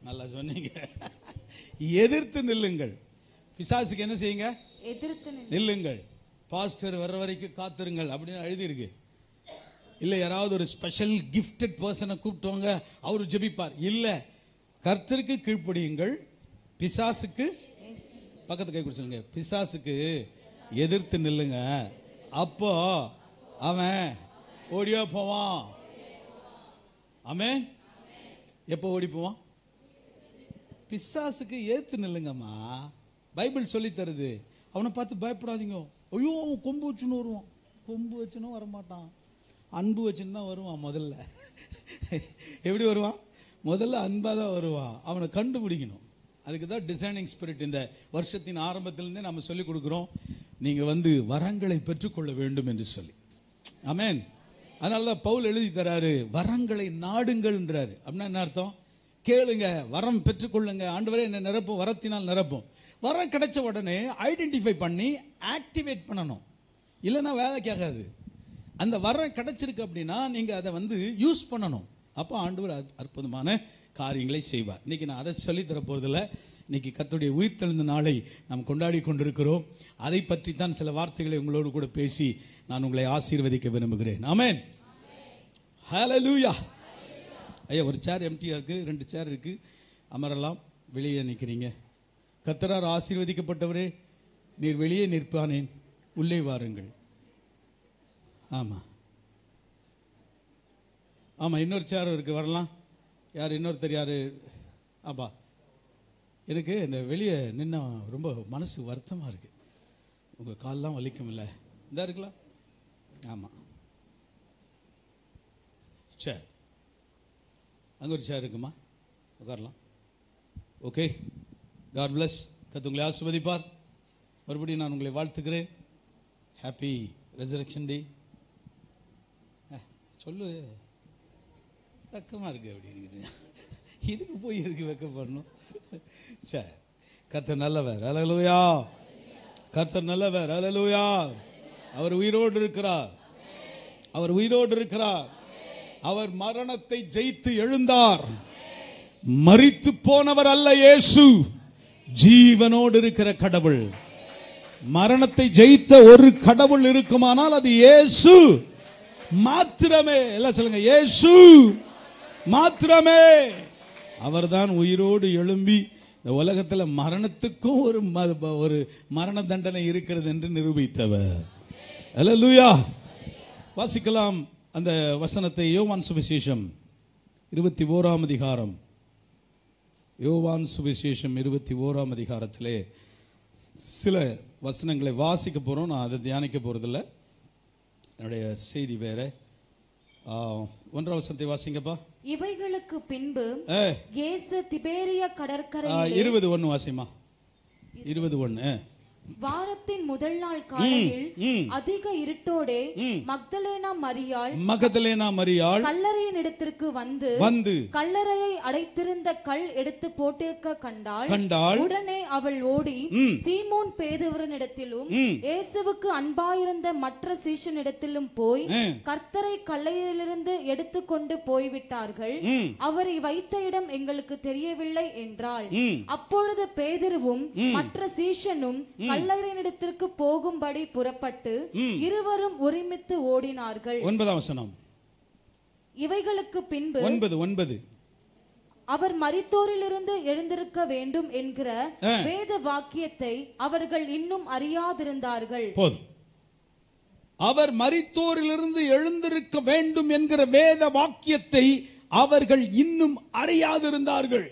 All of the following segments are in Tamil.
நல்லா சொன்னீங்க. எதிர்த்து நில்லுங்கள். பிசாசுக்கு என்ன செய்யுங்க? எதிர்த்து நில்லுங்கள். பாஸ்டர் வர்ற வரைக்கும் காத்திருங்கள் அப்படின்னு எழுதியிருக்கு. இல்லை யாராவது ஒரு ஸ்பெஷல் கிஃப்டட் பர்சனை கூப்பிட்டுவாங்க, அவர் ஜெபிப்பார். இல்லை, கர்த்தருக்கு கீழ்ப்படியுங்கள், பிசாசுக்கு பக்கத்து கை குடிச்சுங்க, பிசாசுக்கு எதிர்த்து நில்லுங்க. அப்போ அவன் ஓடியா போவான். ஆமென். எப்போ ஓடி போவான்? பிசாசுக்கு ஏத்து நில்லுங்கம்மா. பைபிள் சொல்லி தருது. அவனை பார்த்து பயப்படாதீங்க. ஐயோ அவன் கொம்பு வச்சுன்னு வருவான். கொம்பு வச்சுன்னு வரமாட்டான், அன்பு வச்சுன்னு தான் வருவான். முதல்ல எப்படி வருவான்? முதல்ல அன்பாக தான் வருவான். அவனை கண்டுபிடிக்கணும். அதுக்கு தான் டிசைனிங் ஸ்பிரிட் இந்த வருஷத்தின் ஆரம்பத்திலேருந்தே நம்ம சொல்லிக் கொடுக்குறோம். நீங்கள் வரங்களை பெற்றுக்கொள்ள வேண்டும் என்று சொல்லி. ஆமென். அதனால தான் பவுல் எழுதி தராரு, வரங்களை நாடுங்கள்ன்றாரு. அப்படின்னா என்ன அர்த்தம்? கேளுங்க, வரம் பெற்றுக்கொள்ளுங்க. ஆண்டவரே என்னை நிரப்பும், வரத்தினால் நிரப்பும். வரம் கிடைச்ச உடனே ஐடென்டிஃபை பண்ணி ஆக்டிவேட் பண்ணணும். இல்லைன்னா வேலைக்கு ஆகாது. அந்த வரம் கிடைச்சிருக்கு அப்படின்னா நீங்கள் அதை யூஸ் பண்ணணும். அப்போ ஆண்டவர் அற்புதமான காரியங்களை செய்வார். இன்னைக்கு நான் அதை சொல்லித்தர போகிறதில்ல. இன்னைக்கு கர்த்தருடைய உயிர்த்தெழுந்த நாளை நாம் கொண்டாடி கொண்டிருக்கிறோம். அதை பற்றி தான் சில வார்த்தைகளை உங்களோடு கூட பேசி நான் உங்களை ஆசீர்வதிக்க விரும்புகிறேன். ஆமென். ஹல்லேலூயா. ஐயா, ஒரு சேர் எம்டியாக இருக்குது, 2 சேர் இருக்குது, அமரலாம். வெளியே நிற்கிறீங்க. கர்த்தரால் ஆசீர்வதிக்கப்பட்டவரே, நீர் வெளியே நிற்பானேன், உள்ளே வாருங்கள். ஆமாம் ஆமாம், இன்னொரு சேரும் இருக்குது, வரலாம். யார் இன்னொருத்தர் யார்? ஆப்பா, எனக்கு இந்த வெளியே நின்னா ரொம்ப மனசு வருத்தமாக இருக்குது. உங்கள் கால்லாம் வலிக்கும் இல்லை? இந்த இருக்கலாம். ஆமாம், சேர் அங்கே ஒரு சேர் இருக்குமா, உட்காரலாம். Okay, God bless. கர்த்தர் உங்களை ஆசீர்வதிப்பார். மறுபடியும் நான் உங்களை வாழ்த்துக்கிறேன். ஹாப்பி ரெசரக்ஷன் டே. சொல்லு, வெக்கமாக இருக்கு அப்படின்னு. இதுக்கு போய் எதுக்கு வெக்கப்படணும்? சரி, கர்த்தர் நல்லவர். ஹல்லேலூயா. கர்த்தர் நல்லவர். ஹல்லேலூயா. அவர் உயிரோடு இருக்கிறார். அவர் உயிரோடு இருக்கிறார். அவர் மரணத்தை ஜெயித்து எழுந்தார். மரித்து போனவர் அல்ல இயேசு, ஜீவனோடு இருக்கிற கடவுள். மரணத்தை ஜெயித்த ஒரு கடவுள் இருக்குமானால் அது இயேசு மாத்திரமே. எல்லாம் சொல்லுங்க, இயேசு மாத்திரமே. அவர்தான் உயிரோடு எழும்பி இந்த உலகத்தில் மரணத்துக்கும் ஒரு மரண தண்டனை இருக்கிறது என்று நிரூபித்தவர். ஹல்லேலூயா. வாசிக்கலாம் அந்த வசனத்தை. யோவான் சுவிசேஷம் 21ஆம் அதிகாரம். யோவான் சுவிசேஷம் 21ஆம் அதிகாரத்திலே சில வசனங்களை வாசிக்க போகிறோம். நான் அதை தியானிக்க போகிறதில்ல, என்னுடைய செய்தி வேற. 1ஆம் வசனத்தை வாசிங்கப்பா. இவைகளுக்கு பின்பு இயேசு திபேரிய கடற்கரையிலே 21 வாசிமா. 21. வாரத்தின் முதல் நாள் காலையில் அதிக இருட்டோடே மக்தலேனா மரியாள் கல்லறையின் இடத்திற்கு வந்து கல்லறையை அடைத்திருந்த கல் எடுத்து போட்டிருக்க கண்டாள். உடனே அவள் ஓடி சீமோன் பேதுருவினிடத்திலும் இயேசுவுக்கு அன்பாயிருந்த மற்ற சீஷனிடத்திலும் போய் கர்த்தரை கல்லறையிலிருந்து எடுத்துக்கொண்டு போய்விட்டார்கள், அவரை வைத்த இடம் எங்களுக்கு தெரியவில்லை என்றாள். அப்பொழுது பேதுருவும் மற்ற சீஷனும் கல்லறையினிடத்திற்கு போகும்படி புறப்பட்டு இருவரும் ஒருமித்து ஓடினார்கள். 9ஆம் வசனம். இவைகளுக்கு பின்பு 9 அவர் மரித்தோரிலிருந்து எழுந்திருக்க வேண்டும் என்கிற வேத வாக்கியத்தை அவர்கள் இன்னும் அறியாதிருந்தார்கள். போதும். அவர் மரித்தோரிலிருந்து எழுந்திருக்க வேண்டும் என்கிற வேத வாக்கியத்தை அவர்கள் இன்னும் அறியாதிருந்தார்கள்.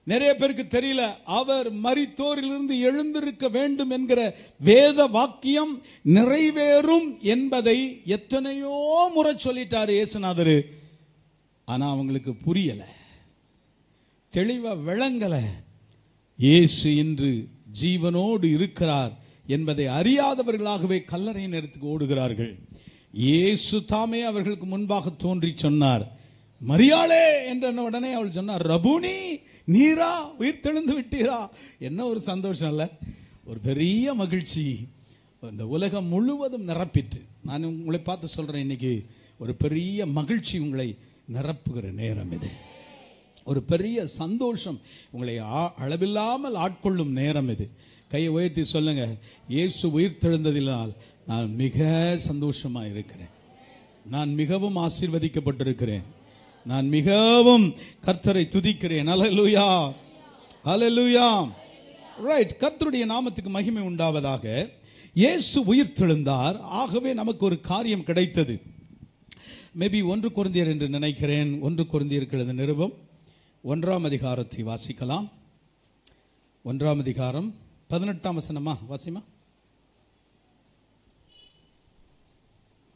நிறைய பேருக்கு தெரியல, அவர் மரித்தோரிலிருந்து எழுந்திருக்க வேண்டும் என்கிற வேத வாக்கியம் நிறைவேறும் என்பதை எத்தனையோ முறை சொல்லிட்டாரு இயேசுநாதர். ஆனா அவங்களுக்கு புரியல, தெளிவா விளங்கல. இயேசு இன்று ஜீவனோடு இருக்கிறார் என்பதை அறியாதவர்களாகவே கல்லறையின் இடத்துக்கு ஓடுகிறார்கள். இயேசு தாமே அவர்களுக்கு முன்பாக தோன்றி சொன்னார், மரியாளே என்ற உடனே அவள் சொன்னார், ரபூனி, நீரா உயிர் தெழுந்து விட்டீரா. என்ன ஒரு சந்தோஷம் இல்ல, ஒரு பெரிய மகிழ்ச்சி இந்த உலகம் முழுவதும் நிரப்பிற்று. நான் உங்களை பார்த்து சொல்றேன், இன்னைக்கு ஒரு பெரிய மகிழ்ச்சி உங்களை நிரப்புகிற நேரம் இது. ஒரு பெரிய சந்தோஷம் உங்களை அளவில்லாமல் ஆட்கொள்ளும் நேரம் இது. கையை உயர்த்தி சொல்லுங்க, இயேசு உயிர்த்தெழுந்ததினால் நான் மிக சந்தோஷமா இருக்கிறேன், நான் மிகவும் ஆசீர்வதிக்கப்பட்டிருக்கிறேன், நான் மிகவும் கர்த்தரை துதிக்கிறேன். அல்லேலூயா, அல்லேலூயா. ரைட், கர்த்தருடைய நாமத்துக்கு மகிமை உண்டாவதாக. இயேசு உயிர்த்தெழுந்தார், ஆகவே நமக்கு ஒரு காரியம் கிடைத்தது. மேபி 1 கொரிந்தியர் என்று நினைக்கிறேன். 1 கொரிந்தியருக்கு எழுதின நிருபம் 1ஆம் அதிகாரத்தை வாசிக்கலாம். 1ஆம் அதிகாரம் 18ஆம் வசனமா வாசிமா?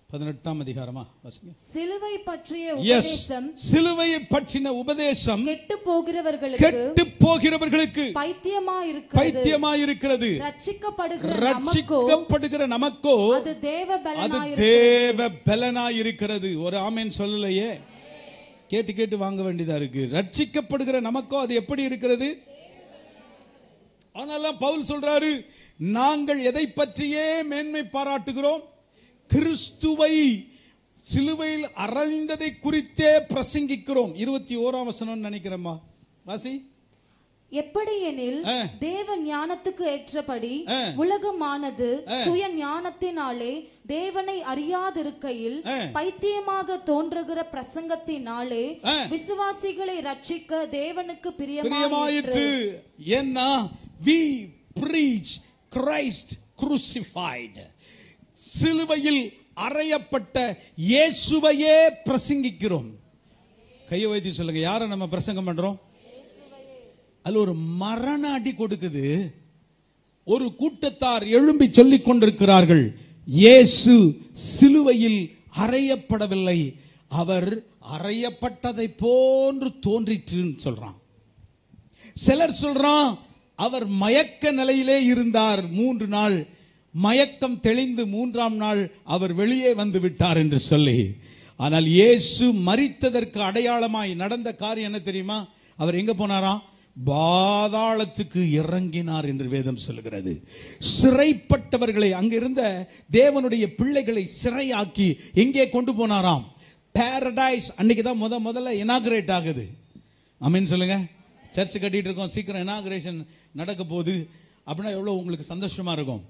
18ஆம் அதிகாரமா வாசிங்க. சிலுவை பற்றிய உபதேசம், சிலுவையை பற்றின உபதேசம் கெட்டு போகிறவர்களுக்கு பைத்தியமாயிருக்கிறது, ரட்சிக்கப்படுகிற நமக்கோ அது தேவ பலனாயிருக்கிறது. ஒரு ஆமென் சொல்லலையே, கேட்டு கேட்டு வாங்க வேண்டியதா இருக்கு. ரட்சிக்கப்படுகிற நமக்கோ அது எப்படி இருக்கிறது? ஆனாலும் பவுல் சொல்றாரு, நாங்கள் எதை பற்றியே மேன்மை பாராட்டுகிறோம்? கிறிஸ்துவை சிலுவையில் அறைந்ததை குறித்தே பிரசங்கிக்கிறோம். 21ஆம் வசனம் நினைக்கிறேம்மா, வாசி. எப்படியெனில் தேவ ஞானத்துக்கு ஏற்றபடி உலகமானது சுய ஞானத்தினாலே தேவனை அறியாதிருக்கையில் பைத்தியமாக தோன்றுகிற பிரசங்கத்தினாலே விசுவாசிகளை ரட்சிக்க தேவனுக்கு பிரியமாயிற்று. ஏன்னா we preach Christ crucified, சிலுவையில் அறையப்பட்ட இயேசுவையே பிரசங்கிக்கிறோம். கையை வைத்து சொல்லுங்க, யாரை நம்ம பிரசங்கம் பண்றோம்? அல்ல, ஒரு மரண அடி கொடுக்குது. ஒரு கூட்டத்தார் எழும்பி சொல்லிக் கொண்டிருக்கிறார்கள், இயேசு சிலுவையில் அறையப்படவில்லை, அவர் அறையப்பட்டதை போன்று தோன்றிற்றுன்னு சொல்றான். சிலர் சொல்றான், அவர் மயக்க நிலையிலே இருந்தார் 3 நாள், மயக்கம் தெளிந்து 3ஆம் நாள் அவர் வெளியே வந்து விட்டார் என்று சொல்லி. ஆனால் இயேசு மரித்ததற்கு அடையாளமாய் நடந்த காரியம் என்ன தெரியுமா? அவர் எங்க போனாராம்? பாதாளத்துக்கு இறங்கினார் என்று வேதம் சொல்கிறது. சிறைப்பட்டவர்களை, அங்கிருந்த தேவனுடைய பிள்ளைகளை சிறையாக்கி எங்கே கொண்டு போனாராம்? பாரடைஸ். அன்னைக்கு தான் முதல்ல இனாகிரேட் ஆகுது. ஆமென் சொல்லுங்க. சர்ச் கட்டிட்டு இருக்கோம், சீக்கிரம் இனாகிரேஷன் நடக்க போகுது அப்படின்னா எவ்வளவு உங்களுக்கு சந்தோஷமா இருக்கும்.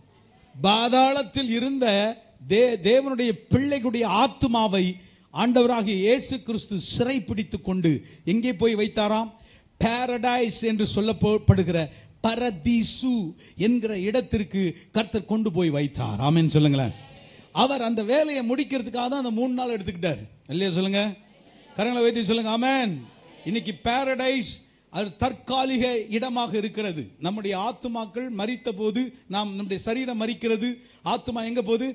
பாதாளத்தில் இருந்த தேவனுடைய பிள்ளைகளுடைய ஆத்துமாவை ஆண்டவராகிய இயேசு கிறிஸ்து சிறை பிடித்துக் கொண்டு எங்கே போய் வைத்தாராம்? பாரடைஸ் என்று சொல்லப்படுகிற பரதீசு என்கிற இடத்திற்கு கர்த்தர் கொண்டு போய் வைத்தார். ஆமென் சொல்லுங்களேன். அவர் அந்த வேலையை முடிக்கிறதுக்காக தான் அந்த 3 நாள் எடுத்துக்கிட்டார். இல்லையா சொல்லுங்க, கரங்களை வைத்து சொல்லுங்க ஆமென். இன்னைக்கு பாரடைஸ் அது தற்காலிக இடமாக இருக்கிறது. நம்முடைய ஆத்துமாக்கள் மரித்த போது, நம்முடைய சரீரம் மரிக்கிறது, ஆத்துமா எங்க போகுது?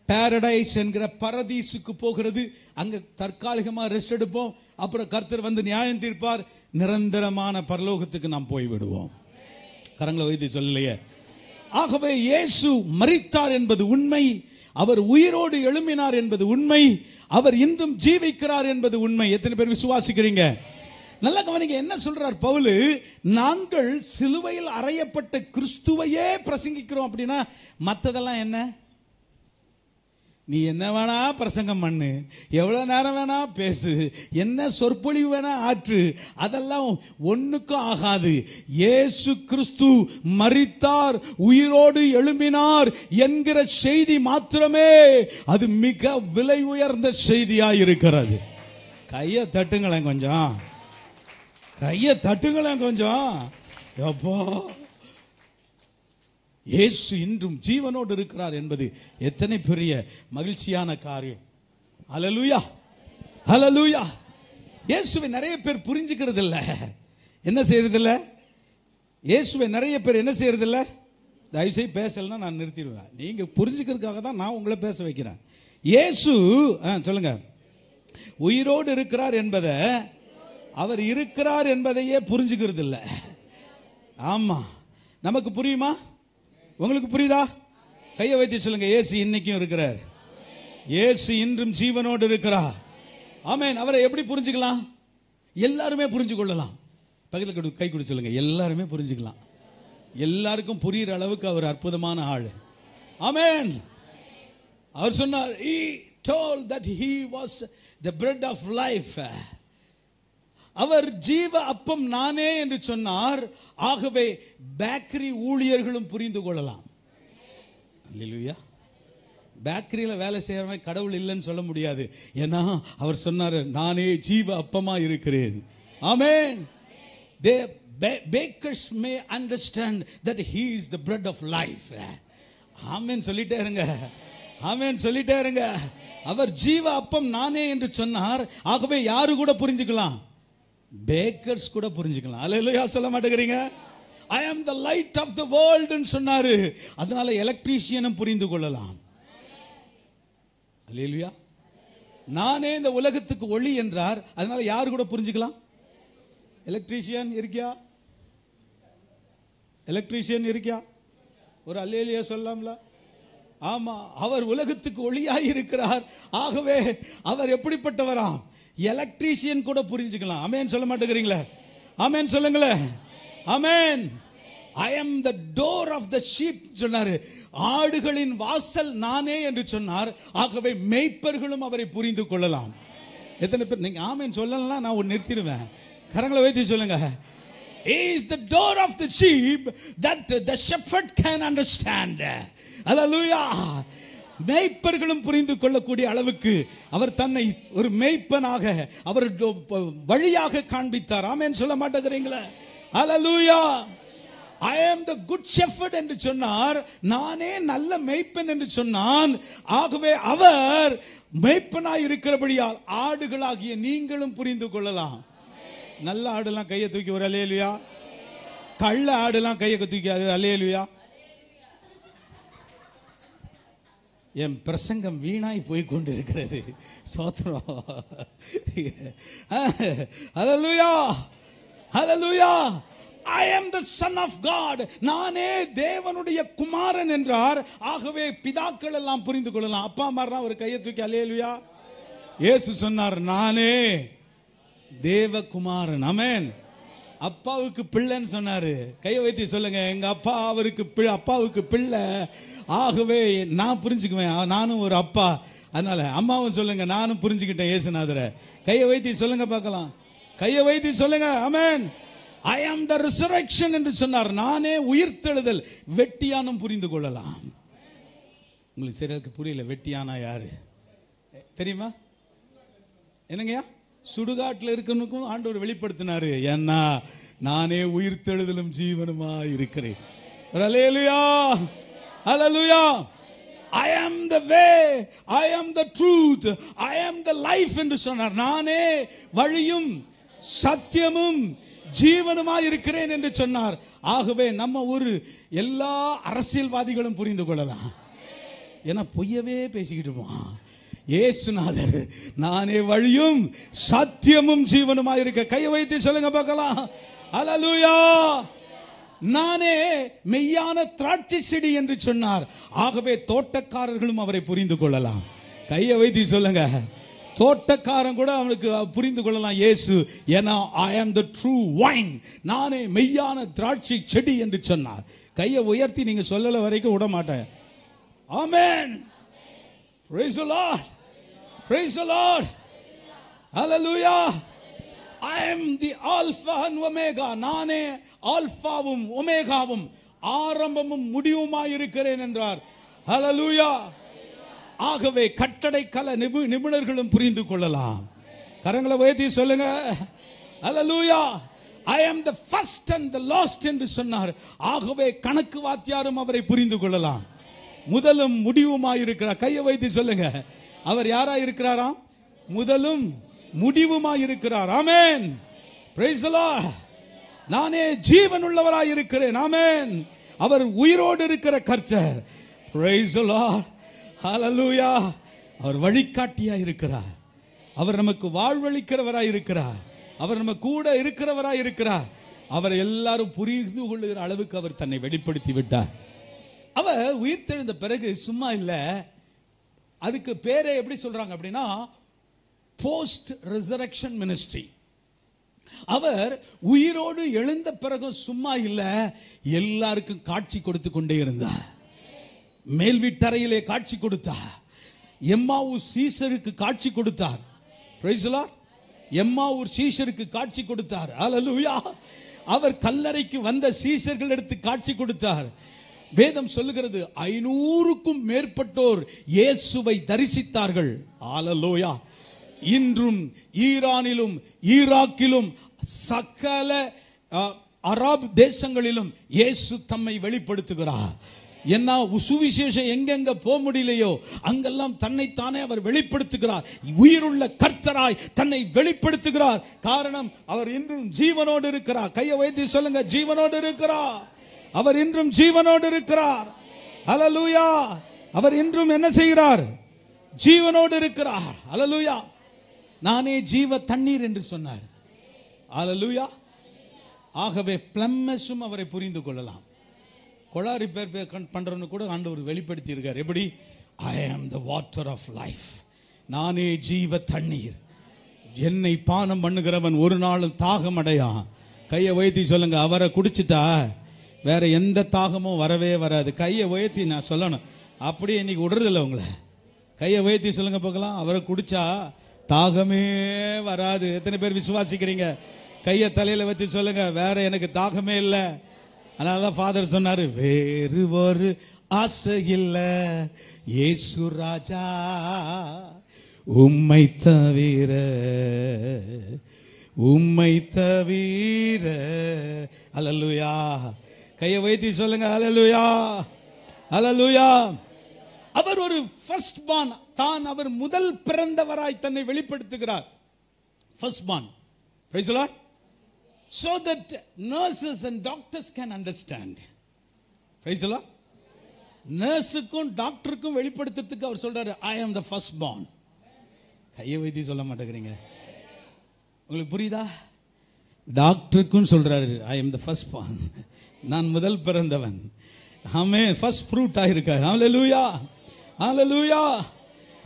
பாரடைஸ் என்கிற பரதீசுக்கு போகிறது. அங்க தற்காலிகமாக ரெஸ்ட் எடுப்போம், அப்புறம் கர்த்தர் வந்து நியாயம் தீர்ப்பார், நிரந்தரமான பரலோகத்துக்கு நாம் போய் விடுவோம். கரங்களை வைத்து சொல்லலையே. ஆகவே இயேசு மரித்தார் என்பது உண்மை, அவர் உயிரோடு எழும்பினார் என்பது உண்மை, அவர் இன்றும் ஜீவிக்கிறார் என்பது உண்மை. எத்தனை பேர் விசுவாசிக்கிறீங்க? நல்ல கவனிங்க, என்ன சொல்றார் பவுல்? நாங்கள் சிலுவையில் அறையப்பட்ட கிறிஸ்துவையே பிரசங்கிக்கிறோம். அப்படின்னா மற்றதெல்லாம் என்ன? நீ என்ன வேணா பிரசங்கம் பண்ணு, எவ்வளவு நேரம் வேணா பேசு, என்ன சொற்பொழிவு வேணா ஆற்று, அதெல்லாம் ஒண்ணுக்கும் ஆகாது. இயேசு கிறிஸ்து மரித்தார், உயிரோடு எழும்பினார் என்கிற செய்தி மாத்திரமே அது மிக விலை உயர்ந்த செய்தியாய் இருக்கிறது. கையை தட்டுங்களேன் கொஞ்சம், கையை தட்டுங்களேன் கொஞ்சம். அப்போ இயேசு இன்றும் ஜீவனோடு இருக்கிறார் என்பது எத்தனை பெரிய மகிழ்ச்சியான காரியம். ஹல்லேலூயா, ஹல்லேலூயா. இயேசுவை நிறைய பேர் புரிஞ்சுக்கிறது இல்லை. என்ன செய்யறது இல்லை? இயேசுவை நிறைய பேர் என்ன செய்யறது இல்லை? தயவுசெய்து பேசலைன்னா நான் நிறுத்திடுவேன். நீங்க புரிஞ்சுக்கிறதுக்காக தான் நான் உங்களை பேச வைக்கிறேன். இயேசு சொல்லுங்க, உயிரோடு இருக்கிறார் என்பதை, அவர் இருக்கிறார் என்பதையே புரிஞ்சுக்கிறது இல்லை. ஆமா, நமக்கு புரியுமா? உங்களுக்கு புரியுதா? கையை வைத்து சொல்லுங்க, இயேசு இன்னைக்கும் இருக்கிறார், இயேசு இன்றும் ஜீவனோடு இருக்கிறார். ஆமென். அவரை எப்படி புரிஞ்சுக்கலாம்? எல்லாருமே புரிஞ்சு கொள்ளலாம். பக்கத்தில் கை கொடு சொல்லுங்க, எல்லாருமே புரிஞ்சுக்கலாம். எல்லாருக்கும் புரியுற அளவுக்கு அவர் அற்புதமான ஆள். ஆமென். அவர் சொன்னார், he told that he was the bread of life. அவர் ஜீவ அப்பம் நானே என்று சொன்னார். ஆகவே பேக்கரி ஊழியர்களும் புரிந்து கொள்ளலாம். அல்லேலூயா. பேக்கரியில் வேலை செய்யறவன் கடவுள் இல்லைன்னு சொல்ல முடியாது. ஏன்னா அவர் சொன்னார், நானே ஜீவ அப்பமா இருக்கிறேன். ஆமென். Bakers may understand that he is the bread of life. ஆமென் சொல்லிட்டே இருங்க. ஆமென் சொல்லிட்டே இருங்க. அவர் ஜீவ அப்பம் நானே என்று சொன்னார். ஆகவே யாரு கூட புரிஞ்சுக்கலாம்? பேக்கர்ஸ் கூட புரிஞ்சுக்கலாம். அல்லேலூயா சொல்ல மாட்டேங்கிறீங்க? I am the light of the world ன்னு சொன்னாரு. அதனால எலக்ட்ரீஷியனும் புரிந்து கொள்ளலாம். அல்லேலூயா. நானே இந்த உலகத்துக்கு ஒளி என்றார். அதனால யாரு கூட புரிஞ்சுக்கலாம்? எலக்ட்ரீஷியன் இருக்கியா? எலக்ட்ரீஷியன் இருக்கியா? ஒரு அல்லேலூயா சொல்லலாம்ல? ஆமா, அவர் உலகத்துக்கு ஒளியாய் இருக்கிறார். ஆகவே அவர் எப்படிப்பட்டவராம்? எலக்ட்ரீஷியன் கூட புரிஞ்சுக்கலாம். ஆமென் சொல்ல மாட்டேங்கிறீங்களே? ஆமென் சொல்லுங்களேன். ஆமென். I am the door of the sheep சொன்னாரு. ஆடுகளின் வாசல் நானே என்று சொன்னார். ஆகவே மேய்ப்பர்களும் அவரை புரிந்து கொள்ளலாம். எத்தனை பேர் நீங்க ஆமென் சொல்லலாம்? நான் ஒன்னு நிறுத்திடுவேன். கரங்களை வைத்து சொல்லுங்க. He is the door of the sheep that the shepherd can understand. Hallelujah. மேய்ப்பர்களும் புரிந்து கொள்ளக்கூடிய அளவுக்கு அவர் தன்னை ஒரு மேய்ப்பனாக அவர் வழியாக காண்பித்தார். ஆமென் சொல்ல மாட்டேங்கிறீங்களா? Hallelujah. I am the good shepherd என்று சொன்னார். நானே நல்ல மேய்ப்பன் என்று சொன்னான். ஆகவே அவர் மேய்ப்பனாய் இருக்கிறபடியால் ஆடுகளாகிய நீங்களும் புரிந்து கொள்ளலாம். நல்ல ஆடுலாம் கையை தூக்கி ஒரு அல்லேலூயா. கள்ள ஆடுலாம் கையை தூக்கி அல்லேலூயா. என் பிரசங்கம் வீணாய் போய் கொண்டு இருக்கிறது. சோத்திரம். ஹல்லேலூயா. ஹல்லேலூயா. I am the son of God. நானே தேவனுடைய குமாரன் என்றார். ஆகவே பிதாக்கள் எல்லாம் புரிந்து கொள்ளலாம். அப்பா அம்மா ஒரு கையை தூக்கி அல்லேலூயா. இயேசு சொன்னார், நானே தேவகுமாரன். ஆமென். அப்பாவுக்கு பிள்ளைன்னு சொன்னாரு. கையை வைத்து சொல்லுங்க, எங்க அப்பா அப்பாவுக்கு பிள்ளை. ஆகவே நான் புரிஞ்சுக்குவேன், நானும் ஒரு அப்பா. அதனால அம்மாவும் சொல்லுங்க, நானும் புரிஞ்சுக்கிட்டேன் இயேசுநாதரை. கையை வைத்து சொல்லுங்க பார்க்கலாம். கையை வைத்து சொல்லுங்க. ஆமென். I am the resurrection என்று சொன்னார். நானே உயிர்த்தெழுதல். வெட்டியானும் புரிந்து கொள்ளலாம். உங்களுக்கு சரியாக்கு புரியல. வெட்டியானா யாரு தெரியுமா? என்னங்கய்யா? சுடுகாட்டில் இருக்கனுக்கும் ஆண்டவர் வெளிப்படுத்தினாரு. ஏன்னா நானே உயிர்த்தெழுதலும் ஜீவனுமா இருக்கிறேன். அல்லேலூயா. அல்லேலூயா. I am the way, I am the truth, I am the life என்று சொன்னார். நானே வழியும் சத்தியமும் ஜீவனுமாய் இருக்கிறேன் என்று சொன்னார். ஆகவே நம்ம ஒரு எல்லா அரசியல்வாதிகளும் புரிந்து கொள்ளலாம். ஏன்னா பொய்யவே பேசிக்கிட்டு இயேசுநாதர் நானே வழியும் சத்தியமும் ஜீவனுமாய் இருக்க. கையை வைத்து சொல்லுங்க பார்க்கலாம். அல்லேலூயா. நானே மெய்யான திராட்சை செடி என்று சொன்னார். ஆகவே தோட்டக்காரர்களும் அவரை புரிந்து கொள்ளலாம். கையை வைத்து சொல்லுங்க. தோட்டக்காரன் கூட அவனுக்கு புரிந்து கொள்ளலாம் இயேசு. ஏன்னா I am the true wine. நானே மெய்யான திராட்சை செடி என்று சொன்னார். கையை உயர்த்தி நீங்க சொல்லல வரைக்கும் விட மாட்டேன். ஆமென். Praise the Lord. Praise the Lord. Hallelujah. I am the Alpha and Omega. நானே ஆல்பாவும் ஒமேகாவும் ஆரம்பமும் முடிவுமாய் இருக்கிறேன் என்றார். Hallelujah. ஆகவே கட்டடை கல நிபுணர்களும் புரிந்து கொள்ளலாம். கரங்களை உயர்த்தி சொல்லுங்க. Hallelujah. I am the first and the last என்று சொன்னார். ஆகவே கணக்கு வாத்தியாரும் அவரை புரிந்து கொள்ளலாம். முதலும் முடிவுமாய் இருக்கிறார். கையை வைத்து சொல்லுங்க. அவர் யாரா இருக்கிறாராம்? முதலும் முடிவுமாய் இருக்கிறார். ஆமென். Praise the Lord. நானே ஜீவன் உள்ளவராய் இருக்கிறேன். ஆமென். அவர் உயிரோடு இருக்கிற கர்த்தர். Praise the Lord. Hallelujah. அவர் வழிகாட்டியாய் இருக்கிறார். அவர் நமக்கு வாழ்வளிக்கிறவராய் இருக்கிறார். அவர் நம்ம கூட இருக்கிறவராய் இருக்கிறார். அவர் எல்லாரும் புரிந்து கொள்ளுகிற அளவுக்கு அவர் தன்னை வெளிப்படுத்தி விட்டார். அவர் உயிர்த்தெழுந்த பிறகு சும்மா இல்ல. அதுக்கு பேரே எப்படி சொல்றாங்க அப்படின்னா போஸ்ட் ரெசரக்ஷன் மினிஸ்ட்ரி. அவர் உயிரோடு எழுந்த பிறகு சும்மா இல்ல, எல்லாருக்கும் காட்சி கொடுத்து கொண்டே இருந்தார். மேல் வீட்டறையிலே காட்சி கொடுத்தார். எம்மாவு சீசருக்கு காட்சி கொடுத்தார். Praise the Lord. எம்மாவூர் சீஷருக்கு காட்சி கொடுத்தார். அல்லேலூயா. அவர் கல்லறைக்கு வந்த சீஷர்கள் எடுத்து காட்சி கொடுத்தார். வேதம் சொல்லுகிறது 500க்கும் மேற்பட்டோர் இயேசுவை தரிசித்தார்கள். அல்லேலூயா. இன்றும் ஈரானிலும் ஈராக்கிலும் சகல அரபு தேசங்களிலும் இயேசு தம்மை வெளிப்படுத்துகிறார். என்ன சுவிசேஷம் எங்கெங்க போக முடியலையோ அங்கெல்லாம் தன்னைத்தானே அவர் வெளிப்படுத்துகிறார். உயிருள்ள கர்த்தராய் தன்னை வெளிப்படுத்துகிறார். காரணம், அவர் இன்றும் ஜீவனோடு இருக்கிறார். கையை வைத்து சொல்லுங்க, ஜீவனோடு இருக்கிறார். அவர் இன்றும் ஜீவனோடு இருக்கிறார். அல்லேலூயா. அவர் இன்றும் என்ன செய்கிறார்? ஜீவனோடு இருக்கிறார். அல்லேலூயா. நானே ஜீவ தண்ணீர் என்று சொன்னார். அல்லேலூயா. ஆகவே பிளம்மஸும் அவரை புரிந்து கொள்ளலாம். கொலா ரிப்பேர் பண்றவனு கூட ஆண்டவர் வெளிப்படுத்தி இருக்கார். எப்படி? ஐ ஆம் த வாட்டர் ஆஃப் லைஃப். நானே ஜீவ தண்ணீர். என்னை பானம் பண்ணுகிறவன் ஒரு நாளும் தாகம் அடையான். கையை உயர்த்தி சொல்லுங்க, அவரை குடிச்சிட்டா வேற எந்த தாகமும் வரவே வராது. கையை உயர்த்தி நான் சொல்லணும், அப்படியே இன்னைக்கு விடுறதில்ல உங்களை. கையை உயர்த்தி சொல்லுங்க பார்க்கலாம், அவரை குடிச்சா தாகமே வராது. எத்தனை பேர் விசுவாசிக்கிறீங்க? கையை தலையில வச்சு சொல்லுங்க, வேற எனக்கு தாகமே இல்லை. அதனால ஃபாதர் சொன்னாரு, வேறு ஒரு ஆசை இல்லை இயேசு ராஜா உம்மை தவிர, உம்மை தவிர. அல்லேலூயா. கையை வைத்தி சொல்லுங்க, அல்லேலூயா, அல்லேலூயா. அவர் ஒரு ஃபர்ஸ்ட் பார்ன் தான். அவர் முதல் பிறந்தவராய் தன்னை வெளிப்படுத்துகிறார். First born. Praise the Lord. So that nurses and doctors can understand. Praise the Lord. நர்ஸுக்கும் டாக்டருக்கும் வெளிப்படுத்துறதுக்கு அவர் சொல்றாரு, I am the first born. கையை வைத்தி சொல்ல மாட்டேங்கிறீங்க. உங்களுக்கு புரியுதா? டாக்டருக்கும் சொல்றாரு, I am the first born. நான் முதல் பிறந்தவன். ஆமென். ஃபர்ஸ்ட் ஃப்ரூட் ஆயிருக்காரு. Hallelujah, hallelujah.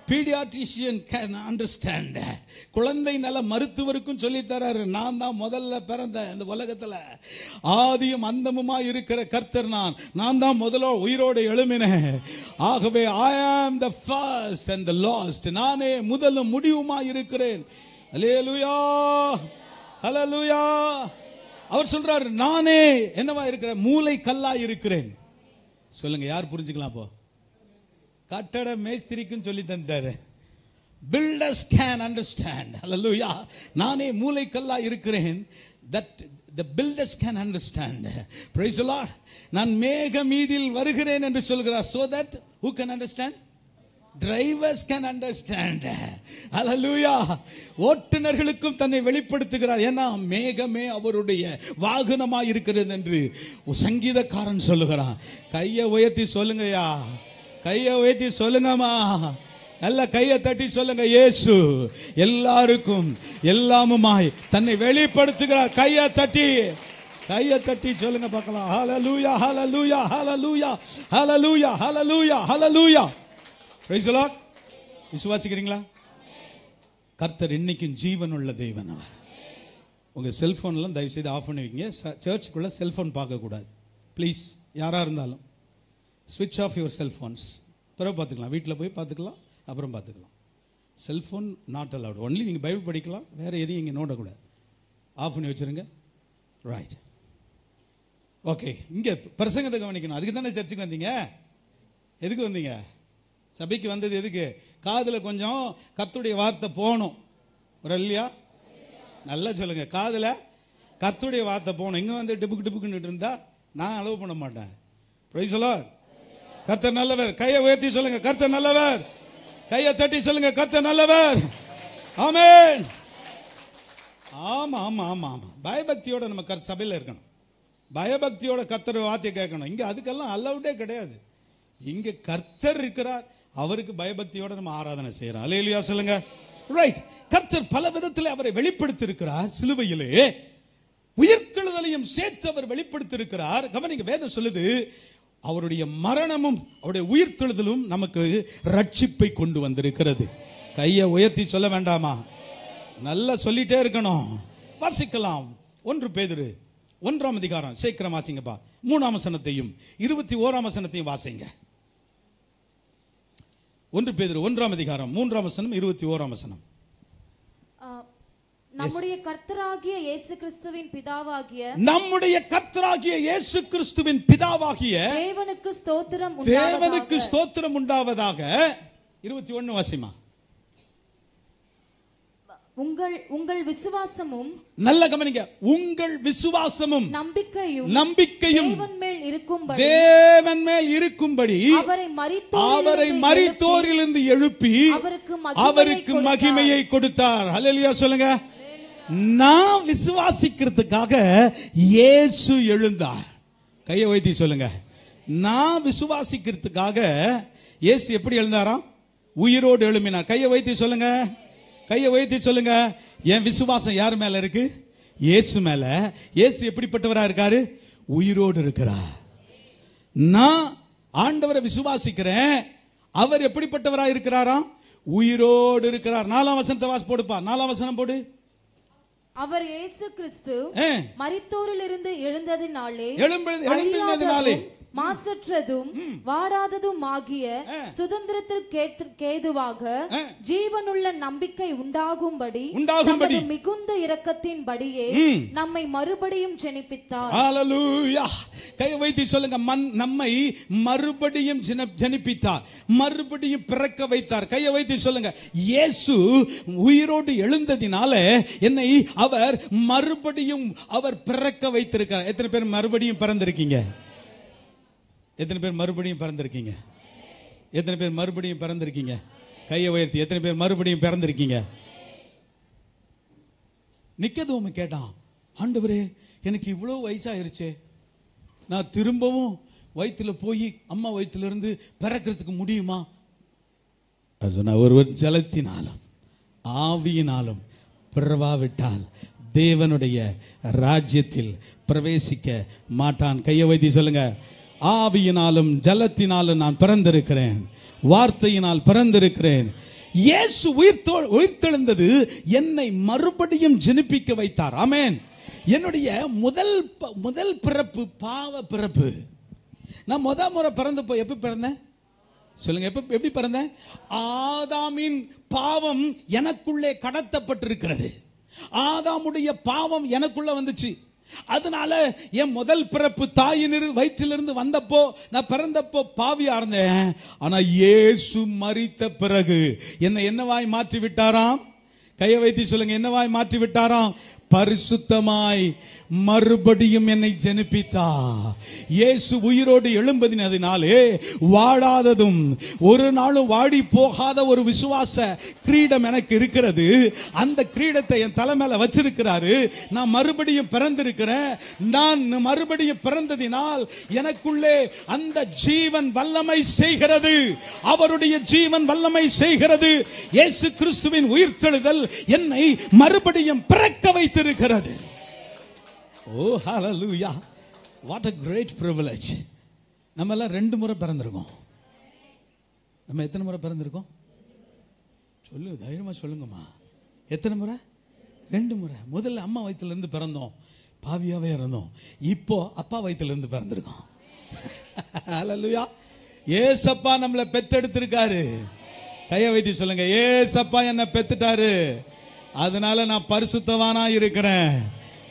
Pediatrician can understand. குழந்தை நல மருத்துவருக்கும் சொல்லி தராரு, நான் தான் முதல்ல பிறந்த இந்த உலகத்துல ஆதியும் அந்தமுமா இருக்கிற கர்த்தர் நான் தான் முதல்ல உயிரோடு எழும்பினேன். ஆகவே ஐ ஆம் the first and the last. நானே முதலும் முடிவுமா இருக்கிறேன். அல்லேலூயா, அல்லேலூயா. அவர் சொல்றாரு, நானே என்னவா இருக்கிறேன்? மூளை கல்லா இருக்கிறேன். சொல்லுங்க, யார் புரிஞ்சுக்கலாம்? அப்போ கட்டட மேஸ்திரிக்கும் சொல்லி தந்தாரு. builders can understand. hallelujah. நானே மூலைக்கல்லா இருக்கிறேன். that the builders can understand. praise the Lord. நான் மேக மீதில் வருகிறேன் என்று சொல்கிறார். so that who can understand? drivers can understand. hallelujah. ஓட்டுநர்களுக்கும் தன்னை வெளிப்படுத்துகிறார். ஏன்னா மேகமே அவருடைய வாகனமாய் இருக்கிறது என்று சங்கீதக்காரன் சொல்லுகிறான். கையை உயர்த்தி சொல்லுங்கயா, கையை உயர்த்தி சொல்லுங்கம்மா, நல்ல கையை தட்டி சொல்லுங்க, இயேசு எல்லாருக்கும் எல்லாமுமாய் தன்னை வெளிப்படுத்துகிறார். கையை தட்டி சொல்லுங்க பார்க்கலாம். ஹalleluya, ஹalleluya, ஹalleluya, ஹalleluya, ஹalleluya, ஹalleluya. praise the Lord. விசுவாசிக்கிறீங்களா? கர்த்தர் இன்னைக்கும் ஜீவன் உள்ள தேவன். அவர் உங்க செல்போன்லாம் தயவு செய்து ஆஃப் பண்ணி வைங்க. சர்ச்சுக்குள்ள செல்போன் பார்க்க கூடாது ப்ளீஸ். யாரா இருந்தாலும் ஸ்விட்ச் ஆஃப் யுவர் செல்ஃபோன்ஸ். பிறகு பார்த்துக்கலாம், வீட்டில் போய் பார்த்துக்கலாம், அப்புறம் பார்த்துக்கலாம். Cellphone not allowed. ஒன்லி நீங்கள் பைபிள் படிக்கலாம், வேறு எதையும் இங்கே நோண்டக்கூடாது. ஆஃப் பண்ணி வச்சுருங்க. Right, okay. இங்கே பிரசங்கத்தை கவனிக்கணும். அதுக்கு தானே சர்ச்சுக்கு வந்தீங்க? எதுக்கு வந்தீங்க? சபைக்கு வந்தது எதுக்கு? காதில் கொஞ்சம் கர்த்தருடைய வார்த்தை போகணும். ஒரு இல்லையா? நல்லா சொல்லுங்க, காதில் கர்த்தருடைய வார்த்தை போகணும். இங்கே வந்து டிப்புக்குன்னு இருந்தா நான் அலோவ் பண்ண மாட்டேன். Praise the Lord. கர்த்தர் நல்லவர். கையை உயர்த்தி சொல்லுங்க, கர்த்தர் நல்லவர். கையை தட்டி சொல்லுங்க, கர்த்தர் நல்லவர். ஆமென். ஆமா ஆமா ஆமா ஆமா. பயபக்தியோட நம்ம சபையில் இருக்கணும். பயபக்தியோட கர்த்தர் வார்த்தையை கேட்கணும். இங்க அதுக்கெல்லாம் அலவுடே கிடையாது. இங்க கர்த்தர் இருக்கிறார், அவருக்கு பயபக்தியோட நம்ம ஆராதனை செய்யறோம். அல்லேலூயா சொல்லுங்க. ரைட். கர்த்தர் பல விதத்தில் அவரை வெளிப்படுத்தி இருக்கிறார். சிலுவையிலே உயிர்த்தெழுதலையும் சேர்த்து அவர் வெளிப்படுத்தி இருக்கிறார். கவனிங்க, வேதம் சொல்லுது, அவருடைய மரணமும் அவருடைய உயிர்த்தெழுதலும் நமக்கு ரட்சிப்பை கொண்டு வந்திருக்கிறது. கையை உயர்த்தி சொல்ல வேண்டாமா? நல்லா சொல்லிட்டே இருக்கணும். வாசிக்கலாம். 1 பேதுரு 1ஆம் அதிகாரம். சீக்கிரம் வாசிங்கப்பா. 3ஆம் வசனத்தையும் 21ஆம் வசனத்தையும் வாசிங்க. 1 பேதுரு 1ஆம் அதிகாரம் 3ஆம் வசனம் 21ஆம் வசனம். நம்முடைய கர்த்தராகிய இயேசு கிறிஸ்துவின் பிதாவாகிய நம்முடைய கர்த்தராகிய இயேசு கிறிஸ்துவின் பிதாவாகிய தேவனுக்கு ஸ்தோத்திரம் உண்டாவதாக. 21 வாசிமா. உங்கள் விசுவாசமும், நல்ல கவனிங்க, உங்கள் விசுவாசமும் நம்பிக்கையும் தேவன் மேல் இருக்கும்படி அவரை மரித்தோரிலிருந்து எழுப்பி அவருக்கு மகிமையை கொடுத்தார். ஹல்லேலூயா சொல்லுங்க. நான் விசுவாசிக்கிறதுக்காக இயேசு எழுந்தார். கையை வைத்து சொல்லுங்க. நான் விசுவாசிக்கிறதுக்காக இயேசு எப்படி எழுந்தாராம்? உயிரோடு எழும்பினார். கையை வைத்து சொல்லுங்க. கையை வைத்து சொல்லுங்க. என் விசுவாசம் யார் மேல இருக்கு? இயேசு மேல. இயேசு எப்படிப்பட்டவரா இருக்காரு? உயிரோடு இருக்கிறார். நான் ஆண்டவரை விசுவாசிக்கிறேன். அவர் எப்படிப்பட்டவரா இருக்கிறாராம்? உயிரோடு இருக்கிறார். 4ஆம் வசனத்தை வாசி போடுப்பா. 4ஆம் வசனம் போடு. அவர் இயேசு கிறிஸ்து மரித்தோரிலிருந்து எழுந்ததினாலே மாசற்றதும் வாடாததும் ஆகிய சுதந்திரத்திற்கேதுவாக ஜீவனுள்ள நம்பிக்கை உண்டாகும்படி மிகுந்த இரக்கத்தின்படியே நம்மை மறுபடியும் ஜெனிப்பித்தார். ஹல்லேலூயா. கை வைத்து சொல்லுங்க. நம்மை மறுபடியும் ஜெனிப்பித்தார், மறுபடியும் பிறக்க வைத்தார். கையை வைத்து சொல்லுங்க. இயேசு உயிரோடு எழுந்ததினால என்னை அவர் மறுபடியும் அவர் பிறக்க வைத்திருக்கிறார். எத்தனை பேர் மறுபடியும் பிறந்திருக்கீங்க? எத்தனை பேர் மறுபடியும் பிறந்திருக்கீங்க? எத்தனை பேர் மறுபடியும் பிறந்திருக்கீங்க? கையை உயர்த்தி. எத்தனை பேர் மறுபடியும் பிறந்திருக்கீங்க? நிக்கதோமு கேட்டான், ஆண்டவரே எனக்கு இவ்வளவு வயசாயிருச்சே, நான் திரும்பவும் வயிற்றுல போய் அம்மா வயிற்றுல இருந்து பிறக்கிறதுக்கு முடியுமா? ஒருவர் ஜலத்தினாலும் ஆவியினாலும் பிறவாவிட்டால் தேவனுடைய ராஜ்யத்தில் பிரவேசிக்க மாட்டான். கையை வைத்து சொல்லுங்க. ஆவியினாலும் ஜலத்தினாலும் நான் பிறந்திருக்கிறேன், வார்த்தையினால் பிறந்திருக்கிறேன். இயேசு உயிர்த்தெழுந்தது என்னை மறுபடியும் ஜெனிப்பிக்க வைத்தார். ஆமென். என்னுடைய முதல் பிறப்பு பாவ பிறப்பு. நான் முறை பிறந்தப்போ எப்ப பிறந்தேன் சொல்லுங்க? எப்படி பிறந்தேன்? ஆதாமின் பாவம் எனக்குள்ளே கடத்தப்பட்டிருக்கிறது. ஆதாமுடைய பாவம் எனக்குள்ள வந்துச்சு. அதனால என் முதல் பிறப்பு தாயின் வயிற்றிலிருந்து வந்தப்போ, நான் பிறந்தப்போ பாவியா இருந்தேன். ஆனா இயேசு மரித்த பிறகு என்னை என்னவாய் மாற்றி விட்டாராம்? கையை வைத்து சொல்லுங்க. என்னவாய் மாற்றி விட்டாராம்? பரிசுத்தமாய் மறுபடியும் என்னை ஜெனிப்பித்தார். இயேசு உயிரோடு எழும்பதினாலே வாடாததும் ஒரு நாளும் வாடி போகாத ஒரு விசுவாச கிரீடம் எனக்கு இருக்கிறது. அந்த கிரீடத்தை என் தலை மேல வச்சிருக்கிறாரு. நான் மறுபடியும் பிறந்திருக்கிறேன். நான் மறுபடியும் பிறந்ததினால் எனக்குள்ளே அந்த ஜீவன் வல்லமை செய்கிறது. அவருடைய ஜீவன் வல்லமை செய்கிறது. இயேசு கிறிஸ்துவின் உயிர்த்தெழுதல் என்னை மறுபடியும் பிறக்க வைத்திருக்கிறது. Oh, hallelujah. What a great privilege. நம்ம எல்லாம் 2 முறை பிறந்திருக்கோம். நம்ம எத்தனை முறை பிறந்திருக்கோம்? சொல்லு, தைரியமா சொல்லுங்கம்மா. எத்தனை முறை? 2 முறை. முதல்ல அம்மா வயிற்றுல இருந்து பிறந்தோம், பாவியாவே இருந்தோம். இப்போ அப்பா வயிற்றுல இருந்து பிறந்திருக்கோம். ஹல்லேலூயா. ஏசப்பா நம்மளை பெத்தெடுத்திருக்காரு. கையை வைத்து சொல்லுங்க. ஏசப்பா என்னை பெத்துட்டாரு. அதனால நான் பரிசுத்தவானா இருக்கிறேன்.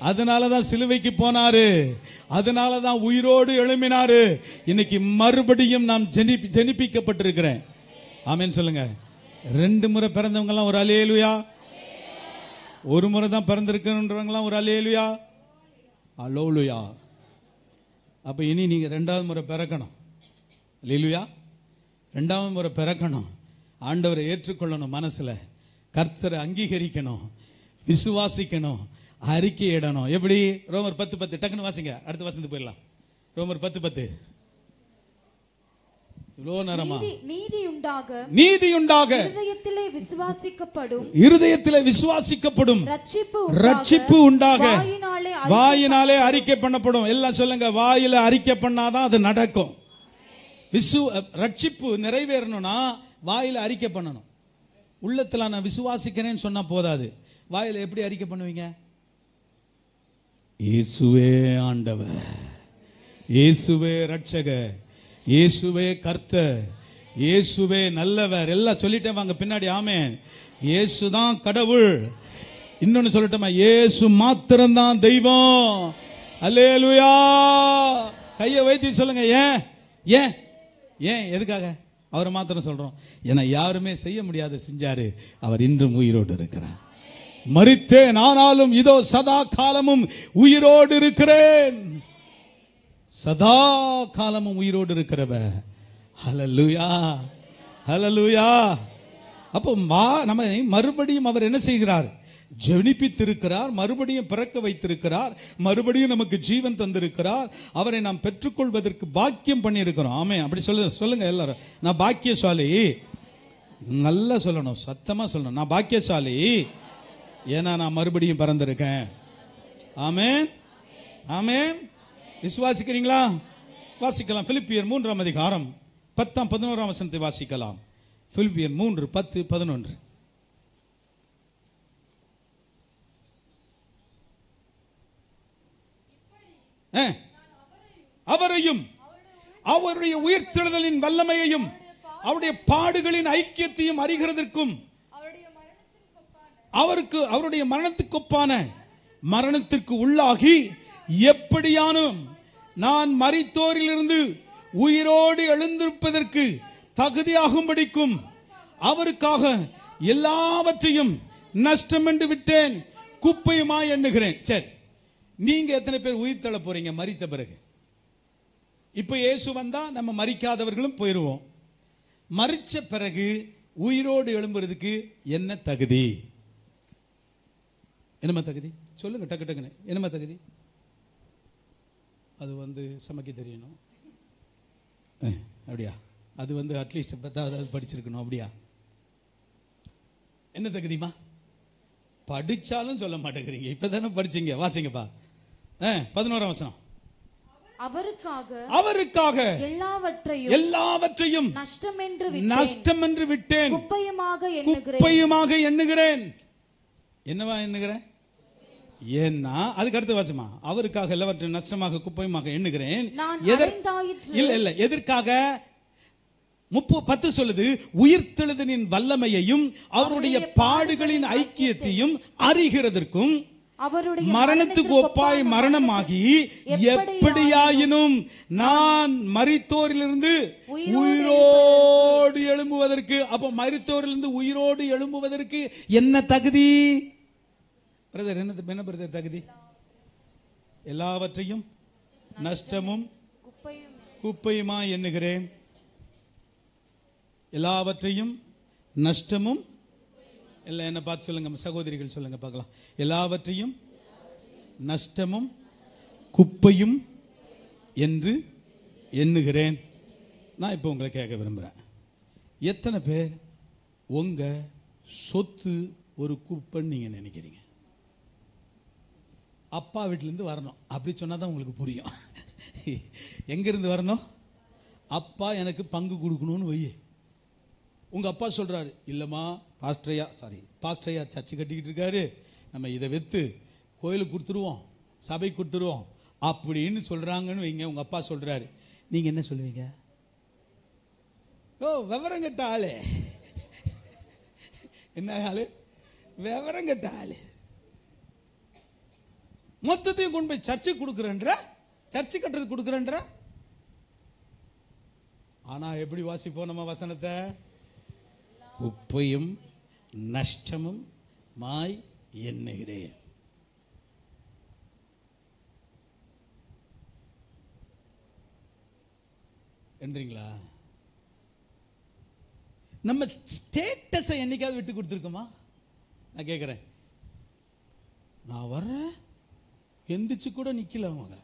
அதனாலதான் சிலுவைக்கு போனாரு. அதனாலதான் உயிரோடு எழும்பினாரு. இன்னைக்கு மறுபடியும் நான் ஜெனிப்பிக்கப்பட்டிருக்கிறேன். ஆமென் சொல்லுங்க. 2 முறை பிறந்தவங்க எல்லாம் ஒரு அல்லேலூயா. ஒரு முறை தான் பிறந்திருக்கிறவங்களாம் ஒரு அல்லேலூயா. அல்லேலூயா. அப்ப இனி நீங்க 2வது முறை பிறக்கணும். அல்லேலூயா. 2வது முறை பிறக்கணும். ஆண்டவரை ஏற்றுக்கொள்ளணும். மனசுல கர்த்தரை அங்கீகரிக்கணும், விசுவாசிக்கணும், அறிக்கையிடணும். எப்படி? ரோமர் 10:10. டக்குன்னு வாசிங்க. அடுத்த வசனத்துக்கு போயிடலாம். ரோமர் 10:10. இவ்வளவு நேரமா? நீதி உண்டாக இருதயத்திலே விசுவாசிக்கப்படும், ரட்சிப்பு உண்டாக வாயினாலே அறிக்கை பண்ணப்படும். எல்லாம் சொல்லுங்க. வாயில அறிக்கை பண்ணாதான் அது நடக்கும். ரட்சிப்பு நிறைவேறணும்னா வாயில அறிக்கை பண்ணணும். உள்ளத்துல நான் விசுவாசிக்கிறேன்னு சொன்னா போதாது. வாயில எப்படி அறிக்கை பண்ணுவீங்க? இயேசுவே ஆண்டவர், இயேசுவே ரட்சகர், இயேசுவே கர்த்தர், இயேசுவே நல்லவர். எல்லாம் சொல்லிட்டே வாங்க பின்னாடி. ஆமென். இயேசுதான் கடவுள். இன்னொன்னு சொல்லட்டுமா? இயேசு மாத்திரம்தான் தெய்வம். அல்லேலூயா. கையை வைத்து சொல்லுங்க. ஏன் ஏன் ஏன் எதுக்காக அவரை மாத்திரம் சொல்றோம்? ஏன்னா யாருமே செய்ய முடியாத செஞ்சாரு. அவர் இன்றும் உயிரோடு இருக்கிறார். மரித்தேன், ஆனாலும் இதோ சதா காலமும் உயிரோடு இருக்கிறேன். சதா காலமும் உயிரோடு இருக்கிறவர். ஹல்லேலூயா, ஹல்லேலூயா. அப்போ நம்ம மறுபடியும் அவர் என்ன செய்கிறார்? ஜெனிப்பித்திருக்கிறார், மறுபடியும் பிறக்க வைத்திருக்கிறார், மறுபடியும் நமக்கு ஜீவன் தந்திருக்கிறார். அவரை நாம் பெற்றுக்கொள்வதற்கு பாக்கியம் பண்ணியிருக்கிறோம். ஆமே, அப்படி சொல்லுங்க எல்லாரும். நான் பாக்கியசாலி. நல்லா சொல்லணும், சத்தமா சொல்லணும். நான் பாக்கியசாலி, ஏன்னா நான் மறுபடியும் பிறந்திருக்கேன். ஆமென், ஆமென். விசுவாசிக்கிறீங்களா? வாசிக்கலாம். பிலிப்பியர் 3ஆம் அதிகாரம் 10-11 வசனத்தை வாசிக்கலாம். பிலிப்பியர் 3:10-11. அவரையும் அவருடைய உயிர்த்தெழுதலின் வல்லமையையும் அவருடைய பாடுகளின் ஐக்கியத்தையும் அறிகிறதற்கும் அவருடைய மரணத்துக்கொப்பான மரணத்திற்கு உள்ளாகி எப்படியானும் நான் மரித்தோரிலிருந்து உயிரோடு எழுந்திருப்பதற்கு தகுதியாகும்படிக்கும் அவருக்காக எல்லாவற்றையும் நஷ்டம் என்று விட்டேன், குப்பையுமாய் எண்ணுகிறேன். சரி, நீங்க எத்தனை பேர் உயிர் தள்ள போறீங்க மரித்த பிறகு? இப்ப இயேசு வந்தா நம்ம மரிக்காதவர்களும் போயிருவோம். மரிச்ச பிறகு உயிரோடு எழும்புறதுக்கு என்ன தகுதி? என்னமா தகுதி சொல்லுங்க, டக்கு டக்குன்னு. என்னமா தகுதி? அது சமைக்க தெரியணும். அப்படியா? அது அட்லீஸ்ட் 10வது படிச்சிருக்கணும். அப்படியா? என்ன தகுதிமா? படிச்சாலும் சொல்ல மாட்டேங்கிறீங்க. இப்பதானே படிச்சீங்க. வாசிங்கப்பா. 11ஆம் வசனம். அவருக்காக எல்லாவற்றையும் நஷ்டம் என்று விட்டேன், குப்பையுமாக எண்ணுகிறேன். என்னவா எண்ணுகிறேன்? ஏன்னா அதுக்கு அடுத்த வாசமா, அவருக்காக எல்லாவற்றையும் நஷ்டமாக குப்பையுமாக எண்ணுகிறேன். இல்ல எதற்காக? 10 சொல்லுது, உயிர்த்தெழுதலின் வல்லமையையும் அவருடைய பாடுகளின் ஐக்கியத்தையும் அறிகிறதற்கும் மரணத்துக்கு ஒப்பாய் மரணமாகி எப்படியாயினும் நான் மரித்தோரிலிருந்து உயிரோடு எழும்புவதற்கு. அப்போ மரித்தோரிலிருந்து உயிரோடு எழும்புவதற்கு என்ன தகுதி? பிரதர் என்ன பிரதர் தகுதி? எல்லாவற்றையும் நஷ்டமும் குப்பையுமா எண்ணுகிறேன். எல்லாவற்றையும் நஷ்டமும் இல்லை, என்ன பார்த்து சொல்லுங்க சகோதரிகள், சொல்லுங்க பார்க்கலாம். எல்லாவற்றையும் நஷ்டமும் குப்பையும் என்று எண்ணுகிறேன். நான் இப்போ உங்களை கேட்க விரும்புகிறேன், எத்தனை பேர் உங்க சொத்து ஒரு குப்பைன்னு நீங்க நினைக்கிறீங்க? அப்பா வீட்டிலேருந்து வரணும் அப்படி சொன்னாதான் உங்களுக்கு புரியும். எங்கிருந்து வரணும்? அப்பா எனக்கு பங்கு கொடுக்கணும்னு வை. உங்க அப்பா சொல்றாரு, இல்லம்மா பாஸ்டரையா சர்ச்சு கட்டிக்கிட்டு இருக்காரு, நம்ம இதை வித்து கோயிலுக்கு கொடுத்துருவோம், சபை கொடுத்துருவோம் அப்படின்னு சொல்றாங்கன்னு வைங்க. உங்க அப்பா சொல்றாரு, நீங்க என்ன சொல்லுவீங்க? ஓ, விவரம் கட்ட ஆளு. என்ன ஆளு? விவரம் கட்ட ஆளு. மொத்தத்தையும் கொண்டு போய் சர்ச்சு கொடுக்குறேன்ற, சர்ச்சு கட்டுறது கொடுக்குறேன்ற. ஆனா எப்படி வாசிப்போம் நம்ம வசனத்தை? குப்பையும் நஷ்டமும் மாய் எண்ணுகிறேன். என்றீங்களா? நம்ம ஸ்டேட்டஸை என்னைக்காவது விட்டு கொடுத்துருக்கோமா? நான் கேட்கிறேன். நான் வர்றேன், எந்திரிச்சு கூட நிக்கல அவங்க.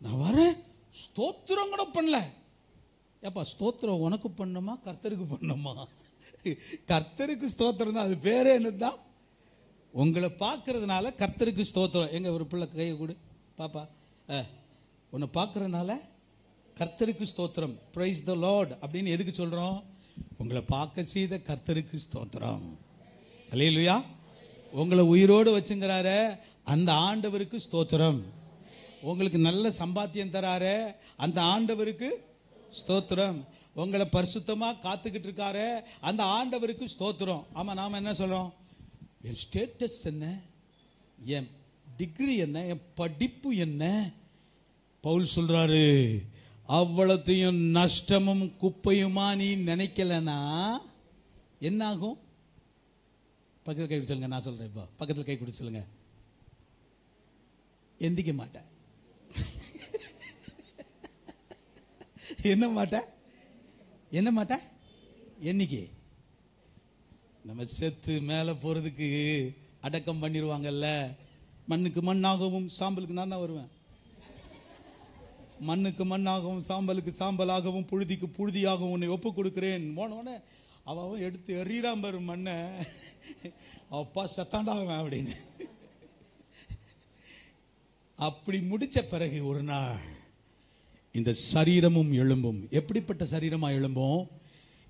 நான் வரேன், ஸ்தோத்திரம் கூட பண்ணல. ஏப்பா, ஸ்தோத்திரம் உனக்கு பண்ணணுமா கர்த்தருக்கு பண்ணணுமா? கர்த்தருக்கு ஸ்தோத்திரம் தான், அது பேரே என்னதான்? உங்களை பார்க்கறதுனால கர்த்தருக்கு ஸ்தோத்திரம். எங்க ஒரு பிள்ளை கையை கொடு பாப்பா. உன்னை பார்க்கறதுனால கர்த்தருக்கு ஸ்தோத்திரம், பிரைஸ் தி லார்ட் அப்படின்னு எதுக்கு சொல்றோம்? உங்களை பார்க்க செய்த கர்த்தருக்கு ஸ்தோத்திரம். அல்லேலூயா. உங்களை உயிரோடு வச்சுங்கிறாரு அந்த ஆண்டவருக்கு ஸ்தோத்திரம். உங்களுக்கு நல்ல சம்பாத்தியம் தராரு அந்த ஆண்டவருக்கு ஸ்தோத்திரம். உங்களை பரிசுத்தமா காத்துக்கிட்டு இருக்காரு அந்த ஆண்டவருக்கு ஸ்தோத்திரம். ஆமா, நாம என்ன சொல்றோம்? என் ஸ்டேட்டஸ் என்ன, என் டிகிரி என்ன, என் படிப்பு என்ன? பவுல் சொல்றாரு, அவ்வளத்தையும் நஷ்டமும் குப்பையுமா நீ நினைக்கலனா என்ன ஆகும்? பக்கத்தில் கை சொல்லுங்க, நான் சொல்றேன். இப்போ பக்கத்தில் கை கொடுத்து சொல்லுங்க. எந்திக்க மாட்டேன். என்ன மாட்டேன்? என்ன மாட்டேன்? என்னைக்கு நம்ம செத்து மேலே போறதுக்கு அடக்கம் பண்ணிடுவாங்கல்ல, மண்ணுக்கு மண்ணாகவும் சாம்பலுக்கு நான் தான் வருவேன். மண்ணுக்கு மண்ணாகவும் சாம்பலுக்கு சாம்பலாகவும் புழுதிக்கு புழுதியாகவும் உன்னை ஒப்பு கொடுக்கிறேன் போனோடனே அவன் எடுத்து எறிகிறான் பாரு மண்ணை. அப்பா சத்தாண்டாவேன் அப்படின்னு. அப்படி முடிச்ச பிறகு ஒரு நாள் இந்த சரீரமும் எழும்பும். எப்படிப்பட்ட சரீரமா எழும்பும்?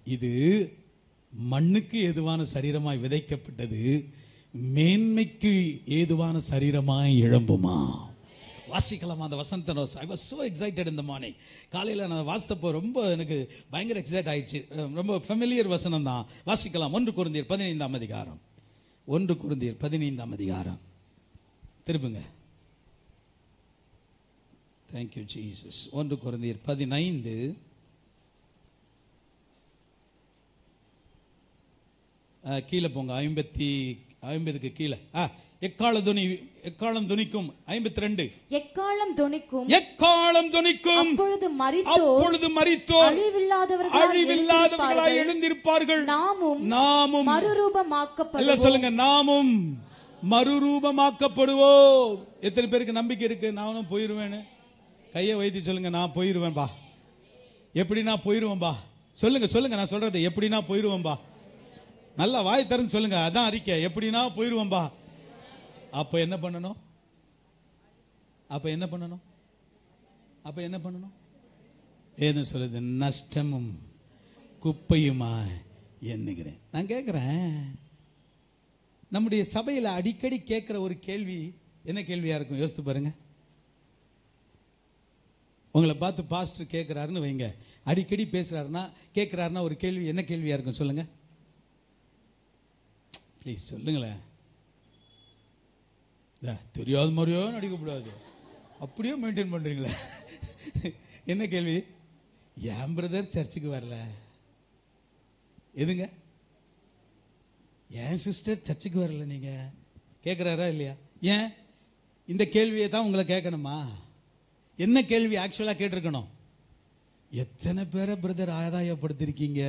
இது மண்ணுக்கு ஏதுவான சரீரமாய் விதைக்கப்பட்டது, மேன்மைக்கு ஏதுவான சரீரமாய் எழும்புமா? வாசிக்கலாம் அந்த வசந்த rose. I was so excited இந்த மார்னிங். காலையில் நான் வாசித்தப்போ ரொம்ப எனக்கு பயங்கர எக்ஸைட் ஆயிடுச்சு. ரொம்ப ஃபெமிலியர் வசனம் தான். வாசிக்கலாம். 1 கொரிந்தியர் 15ஆம் அதிகாரம். 1 கொரிந்தியர் 15ஆம் அதிகாரம். திருப்புங்க. Thank you Jesus. 1 கொரிந்தியர் 15 கீழே போங்க. 50க்கு கீழே. எக்காலம் துணிக்கும். 52 எக்காலம் துணிக்கும். எக்காலம் துணிக்கும். அப்பொழுது மரித்தோர் அழிவில்லாதவர்களாய் எழுந்திருப்பார்கள். நாமும் மறுரூபமாக்கப்படுவோம். சொல்லுங்க, நாமும் மறுரூபமாக்கப்படுவோம். எத்தனை பேருக்கு நம்பிக்கை இருக்கு நானும் போயிருவேன்னு? கையை வைத்து சொல்லுங்க, நான் போயிருவேன் பா. எப்படி நான் போயிருவேன் பா? சொல்லுங்க சொல்லுங்க, நான் சொல்றது எப்படி நான் போயிருவேன் பா. நல்லா வாய் திறந்து சொல்லுங்க, அதான் அறிக்கை. எப்படின்னா போயிருவேன் பா. அப்ப என்ன பண்ணணும்? அப்ப என்ன பண்ணணும்? அப்ப என்ன பண்ணணும்? ஏன்னு சொல்லுது, நஷ்டமும் குப்பையுமா எண்ணுகிறேன். நான் கேட்கிறேன், நம்முடைய சபையில் அடிக்கடி கேட்கிற ஒரு கேள்வி என்ன கேள்வியா இருக்கும்? யோசித்து பாருங்க. உங்களை பார்த்து பாஸ்டர் கேட்கிறாருன்னு வைங்க, அடிக்கடி பேசுறாருன்னா கேட்கிறாருன்னா ஒரு கேள்வி என்ன கேள்வியா இருக்கும்? சொல்லுங்க ப்ளீஸ், சொல்லுங்களேன். தெரியாத மாதிரியோ நடிக்கக்கூடாது, அப்படியே மெயின்டைன் பண்றீங்களே. என்ன கேள்வி? என் பிரதர் சர்ச்சுக்கு வரல. எதுங்க? என் சிஸ்டர் சர்ச்சுக்கு வரல. நீங்க கேட்கிறாரா இல்லையா? ஏன் இந்த கேள்வியை தான் உங்களை கேட்கணுமா? என்ன கேள்வி ஆக்சுவலா கேட்டிருக்கணும்? எத்தனை பேரை பிரதர் ஆதாயப்படுத்திருக்கீங்க,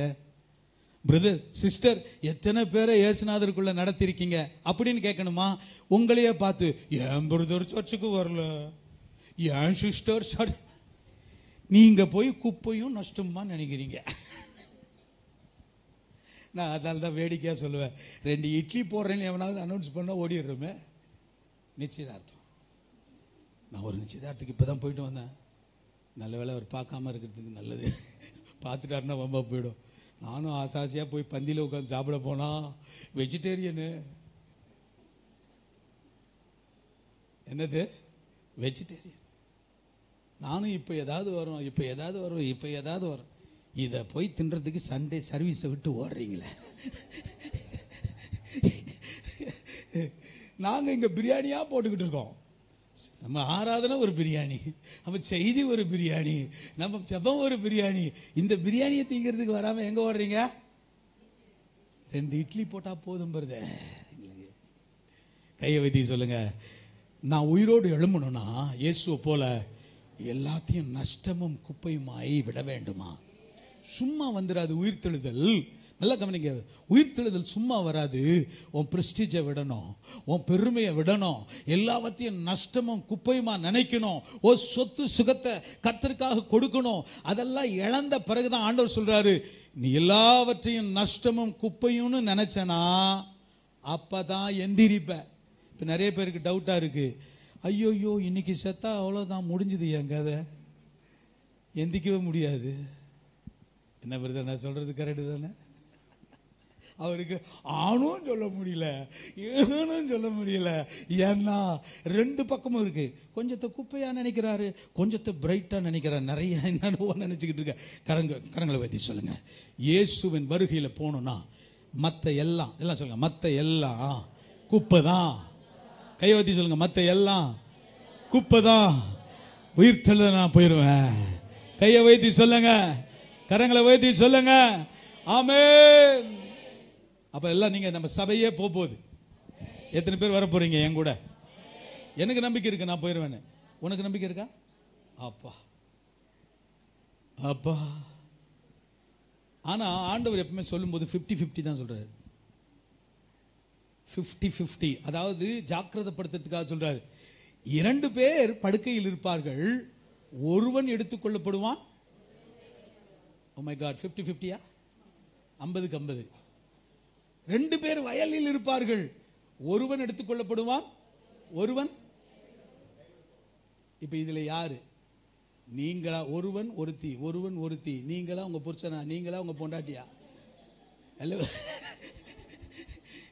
பிரதர் சிஸ்டர் எத்தனை பேரை இயேசுநாதருக்குள்ள நடத்திருக்கீங்க அப்படின்னு கேட்கணுமா? உங்களையே பார்த்து என் பிரதர் சர்ச்சுக்கு வரல, என் சிஸ்டர் சர்ச், நீங்க போய் குப்பையும் நஷ்டமா நினைக்கிறீங்க. நான் அதனால தான் வேடிக்கையா சொல்லுவேன், 2 இட்லி போடுறேன்னு எவனாவது அனௌன்ஸ் பண்ணா ஓடிடுறோமே. நிச்சயதார்த்தம். நான் ஒரு நிச்சயதார்த்தத்துக்கு இப்பதான் போயிட்டு வந்தேன். நல்ல வேலை அவர் பார்க்காம இருக்கிறதுக்கு நல்லது. பார்த்துட்டாருன்னா வம்பா போயிடும். நானும் ஆசாசியா போய் பந்தியில் உட்காந்து சாப்பிட போனா வெஜிடேரியனு. என்னது வெஜிடேரியன்? நானும் இப்போ ஏதாவது வரும், இப்போ ஏதாவது வரும், இப்போ ஏதாவது வரும். இதை போய் தின்றதுக்கு சண்டே சர்வீஸை விட்டு ஓடுறீங்களே. நாங்கள் இங்கே பிரியாணியாக போட்டுக்கிட்டு இருக்கோம். நம்ம ஆராதனை ஒரு பிரியாணி, நம்ம செய்தி ஒரு பிரியாணி, நம்ம ஜெபம் ஒரு பிரியாணி. இந்த பிரியாணியை திங்கிறதுக்கு வராமல் எங்கே ஓடுறீங்க? 2 இட்லி போட்டால் போதும் வருது. கையை வைத்தி சொல்லுங்க, நான் உயிரோடு எழும்பணும்னா இயேசுவை போல எல்லாத்தையும் நஷ்டமும் குப்பையுமாய் விட வேண்டுமா? சும்மா வந்துடாது உயிர்த்தெழுதல். நல்லா கவனிங்க, உயிர்த்தெழுதல் சும்மா வராது. உன் பிரஸ்டீஜை விடணும், உன் பெருமையை விடணும், எல்லாவற்றையும் நஷ்டமும் குப்பையுமா நினைக்கணும். ஓ சொத்து சுகத்தை கர்த்தருக்காக கொடுக்கணும். அதெல்லாம் இழந்த பிறகுதான் ஆண்டவர் சொல்றாரு, நீ எல்லாவற்றையும் நஷ்டமும் குப்பையும்னு நினைச்சனா அப்பதான் எந்திரிப்ப. இப்போ நிறைய பேருக்கு டவுட்டா இருக்கு, ஐயோயோ இன்னைக்கு செத்தா அவ்வளோதான் முடிஞ்சுது என் கதை, எந்திக்கவே முடியாது. என்ன பிரதர் நான் சொல்றது கரெக்டு தானே? அவருக்கு ஆணும் சொல்ல முடியல, ஏனும் சொல்ல முடியல. ஏன்னா ரெண்டு பக்கமும் இருக்கு. கொஞ்சத்தை குப்பையா நினைக்கிறாரு, கொஞ்சத்தை பிரைட்டா நினைக்கிறாரு, நிறைய என்னன்னு நினைச்சுக்கிட்டு இருக்க. கரங்களை வைத்து சொல்லுங்க, இயேசுவின் வருகையில் போகணும்னா மற்ற எல்லாம் சொல்லுங்க, மற்ற எல்லாம் குப்பை தான். கையை வைத்து சொல்லுங்க, மற்ற எல்லாம் குப்பை தான். உயிர்த்தெழுத நான் போயிடுவேன். கையை வைத்து சொல்லுங்க, கரங்களை வைத்து சொல்லுங்க, ஆமென். அப்ப எல்லாம் நீங்க நம்ம சபையே போகுது. எத்தனை பேர் வர போறீங்க என் கூட? எனக்கு நம்பிக்கை இருக்கு, நான் போயிடுவேன். உனக்கு நம்பிக்கை இருக்கா? அப்பா அப்பா. ஆனா ஆண்டவர் எப்பவுமே சொல்லும்போது 50-50 தான் சொல்றாரு. 50-50, அதாவது ஜாக்கிரதைப்படுத்துறதுக்காக சொல்றாரு. 2 பேர் படுக்கையில் இருப்பார்கள், ஒருவன் எடுத்துக்கொள்ளப்படுவான். Oh my God, 50-50யா? 50-50. 2 பேர் வயலில் இருப்பார்கள், ஒருவன் எடுத்துக்கொள்ளப்படுவான், ஒருவன். இப்ப இதுல யாரு? நீங்களா? ஒருவன் ஒருத்தி, ஒருவன் ஒருத்தி. நீங்களா உங்க புருஷனா? நீங்களா உங்க பொண்டாட்டியா? ஹலோ,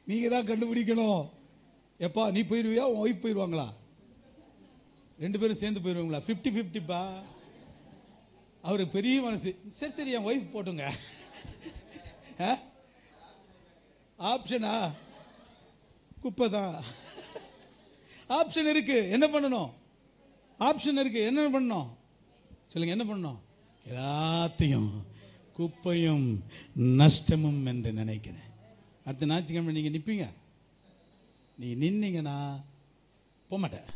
நீங்க தான் கண்டுபிடிக்கணும். எப்பா நீ போயிருவியா, உன் ஒய்ஃப் போயிருவாங்களா? 2 பேரும் சேர்ந்து போயிருவாங்களா? 50-50பா. அவரு பெரிய மனசு. சரி சரி, என் ஒய்ஃப் போட்டுங்க. ஆப்ஷனா? குப்பை தான். ஆப்ஷன் இருக்கு, என்ன பண்ணணும்? ஆப்ஷன் இருக்கு, என்ன பண்ணணும் சொல்லுங்க, என்ன பண்ணணும்? எல்லாத்தையும் குப்பையும் நஷ்டமும் என்று நினைக்கிறேன். அடுத்த ஞாயிற்றுக்கிழமை நீங்க நிப்பீங்க. நீ நின்னீங்கன்னா போக மாட்டேன்.